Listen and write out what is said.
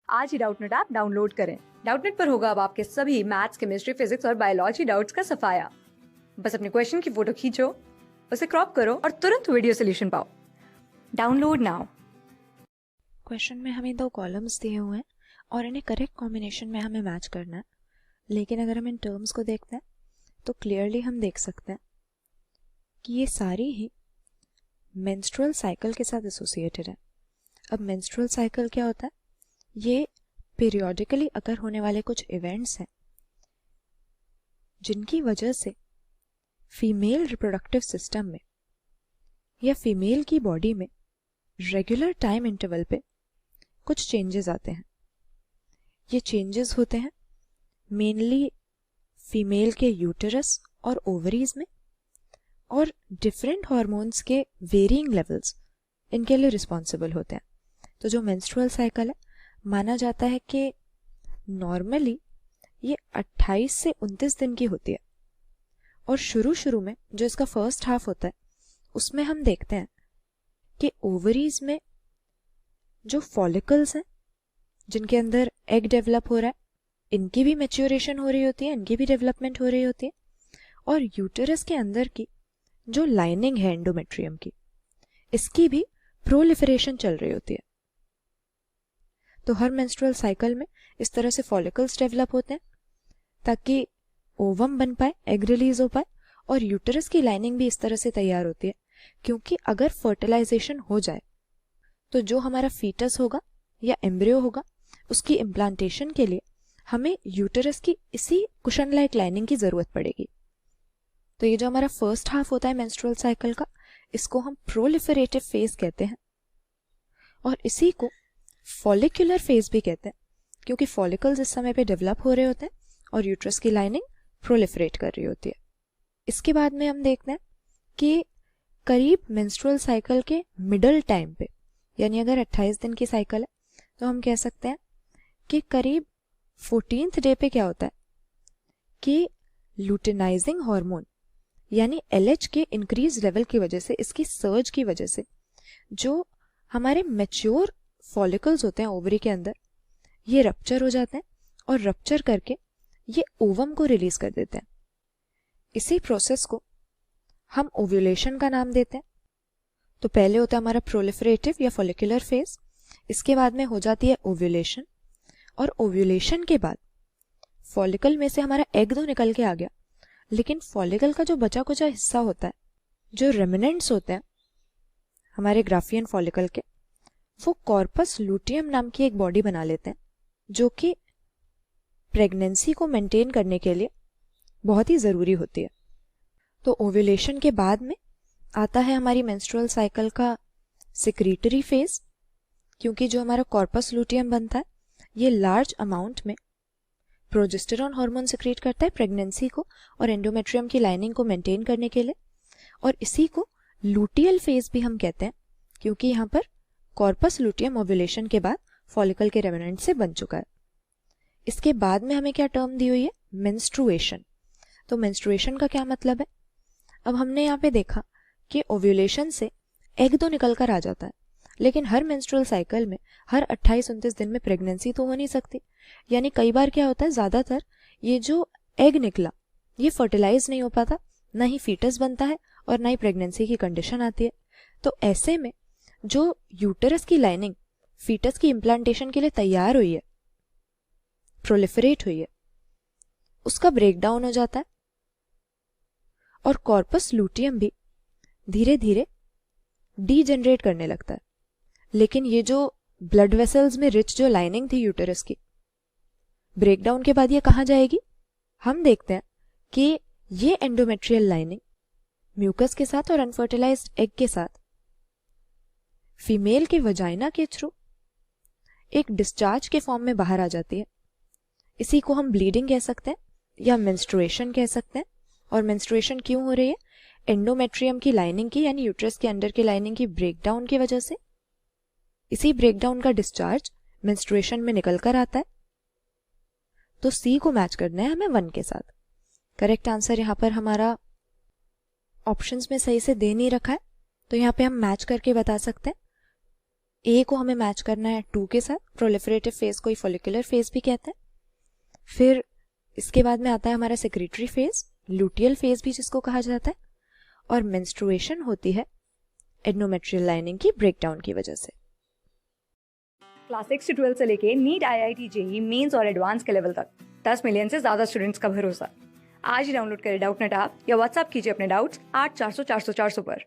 आज ही Doubtnut app download करें। Doubtnut पर होगा अब आपके सभी मैथ्स, केमिस्ट्री, फिजिक्स और बायोलॉजी डाउट्स का सफाया। बस अपने क्वेश्चन की फोटो खींचो, उसे क्रॉप करो और तुरंत वीडियो सोल्यूशन पाओ। Download now. क्वेश्चन में हमें दो कॉलम्स दिए हुए हैं और इन्हें करेक्ट कॉम्बिनेशन में हमें मैच करना है। लेकिन अगर हम इन टर्म्स को देखते हैं तो क्लियरली हम देख सकते हैं कि ये सारी ही मेंस्ट्रुअल साइकिल के साथ एसोसिएटेड है। अब मेंस्ट्रुअल साइकिल क्या होता है? ये पीरियोडिकली अकर होने वाले कुछ इवेंट्स हैं जिनकी वजह से फीमेल रिप्रोडक्टिव सिस्टम में या फीमेल की बॉडी में रेगुलर टाइम इंटरवल पे कुछ चेंजेस आते हैं। ये चेंजेस होते हैं मेनली फीमेल के यूटेरस और ओवरीज में, और डिफरेंट हार्मोन्स के वेरिंग लेवल्स इनके लिए रिस्पॉन्सिबल होते हैं। तो जो मेंस्ट्रुअल साइकिल है, माना जाता है कि नॉर्मली ये 28 से 29 दिन की होती है, और शुरू में जो इसका फर्स्ट हाफ होता है उसमें हम देखते हैं कि ओवरीज में जो फॉलिकल्स हैं जिनके अंदर एग डेवलप हो रहा है, इनकी भी मैच्योरेशन हो रही होती है, इनकी भी डेवलपमेंट हो रही होती है, और यूटेरस के अंदर की जो लाइनिंग है एंडोमेट्रियम की, इसकी भी प्रोलिफरेशन चल रही होती है। तो हर मेंस्ट्रुअल साइकिल में इस तरह से फॉलिकल्स डेवलप होते हैं ताकि ओवम बन पाए, एग रिलीज हो पाए, और यूटेरस की लाइनिंग भी इस तरह से तैयार होती है क्योंकि अगर फर्टिलाइजेशन हो जाए तो जो हमारा फीटस होगा या एम्ब्रियो होगा उसकी इम्प्लांटेशन के लिए हमें यूटेरस की इसी कुशन लाइक लाइनिंग की जरूरत पड़ेगी। तो ये जो हमारा फर्स्ट हाफ होता है मेंस्ट्रुअल साइकिल का, इसको हम प्रोलिफरेटिव फेज कहते हैं, और इसी को फॉलिकुलर फेज भी कहते हैं क्योंकि फॉलिकल्स इस समय पे डेवलप हो रहे होते हैं और यूट्रस की लाइनिंग प्रोलिफरेट कर रही होती है। इसके बाद में हम देखते हैं कि करीब मेंस्ट्रुअल साइकिल के मिडल टाइम पे, यानी अगर 28 दिन की साइकिल है तो हम कह सकते हैं कि करीब 14th डे पे क्या होता है कि लुटेनाइजिंग हार्मोन यानी LH के इंक्रीज लेवल की वजह से, इसकी सर्ज की वजह से जो हमारे मैच्योर फॉलिकल्स होते हैं ओवरी के अंदर, ये रप्चर हो जाते हैं और रप्चर करके ये ओवम को रिलीज कर देते हैं। इसी प्रोसेस को हम ओव्यूलेशन का नाम देते हैं। तो पहले होता है हमारा प्रोलिफरेटिव या फॉलिकुलर फेज, इसके बाद में हो जाती है ओव्यूलेशन, और ओव्यूलेशन के बाद फॉलिकल में से हमारा एग तो निकल के आ गया, लेकिन फॉलिकल का जो बचा कुचा हिस्सा होता है, जो रेमिनेंट्स होते हैं हमारे ग्राफियन फॉलिकल के, वो कॉर्पस लूटियम नाम की एक बॉडी बना लेते हैं जो कि प्रेगनेंसी को मेंटेन करने के लिए बहुत ही जरूरी होती है। तो ओव्यूलेशन के बाद में आता है हमारी मेंस्ट्रुअल साइकिल का सिक्रीटरी फेज, क्योंकि जो हमारा कॉर्पस लूटियम बनता है ये लार्ज अमाउंट में प्रोजेस्टेरॉन हार्मोन सिक्रीट करता है प्रेगनेंसी को और एंडोमेट्रियम की लाइनिंग को मेंटेन करने के लिए, और इसी को लूटियल फेज भी हम कहते हैं क्योंकि यहाँ पर कॉर्पस लूटियम ओव्यूलेशन के बाद फॉलिकल के रेमिनेंट से बन चुका है। इसके बाद में हमें क्या टर्म दी हुई है? मेंस्ट्रुएशन। तो मेंस्ट्रुएशन का क्या मतलब है? अब हमने यहाँ पे देखा कि ओव्यूलेशन से एग तो निकल कर आ जाता है, लेकिन हर मेंस्ट्रुअल साइकिल में हर 28-29 दिन में प्रेगनेंसी तो हो नहीं सकती, यानी कई बार क्या होता है, ज्यादातर ये जो एग निकला ये फर्टिलाइज नहीं हो पाता, ना ही फीटस बनता है और ना ही प्रेगनेंसी की कंडीशन आती है। तो ऐसे में जो यूटेरस की लाइनिंग फीटस की इम्प्लांटेशन के लिए तैयार हुई है, प्रोलिफरेट हुई है, उसका ब्रेकडाउन हो जाता है और कॉर्पस लूटियम भी धीरे धीरे डीजेनरेट करने लगता है। लेकिन ये जो ब्लड वेसल्स में रिच जो लाइनिंग थी यूटेरस की, ब्रेकडाउन के बाद ये कहाँ जाएगी? हम देखते हैं कि ये एंडोमेट्रियल लाइनिंग म्यूकस के साथ और अनफर्टिलाइज्ड एग के साथ फीमेल के वजाइना के थ्रू एक डिस्चार्ज के फॉर्म में बाहर आ जाती है। इसी को हम ब्लीडिंग कह सकते हैं या मेंस्ट्रुएशन कह सकते हैं। और मेंस्ट्रुएशन क्यों हो रही है? एंडोमेट्रियम की लाइनिंग की यानी यूट्रस के अंदर की लाइनिंग की ब्रेकडाउन की वजह से। इसी ब्रेकडाउन का डिस्चार्ज मेंस्ट्रुएशन में निकल कर आता है। तो सी को मैच करना है हमें 1 के साथ। करेक्ट आंसर यहाँ पर हमारा ऑप्शंस में सही से दे नहीं रखा है, तो यहाँ पे हम मैच करके बता सकते हैं ए को हमें मैच करना है 2 के साथ, प्रोलिफरेटिव फेज को फॉलिकुलर फेज भी कहते हैं। फिर इसके बाद में आता है हमारा सेक्रेटरी फेज, लुटियल फेज भी जिसको कहा जाता है, और मेंस्ट्रुएशन होती है एंडोमेट्रियल लाइनिंग की ब्रेकडाउन की वजह से। क्लास 6 से 12 से लेके नीट, IIT, जेई मेंस और एडवांस के लेवल तक 10 मिलियन से ज्यादा स्टूडेंट्स का भरोसा। आज ही डाउनलोड करें डाउटनेट ऐप या व्हाट्सएप कीजिए अपने डाउट्स 8400 400 400 पर।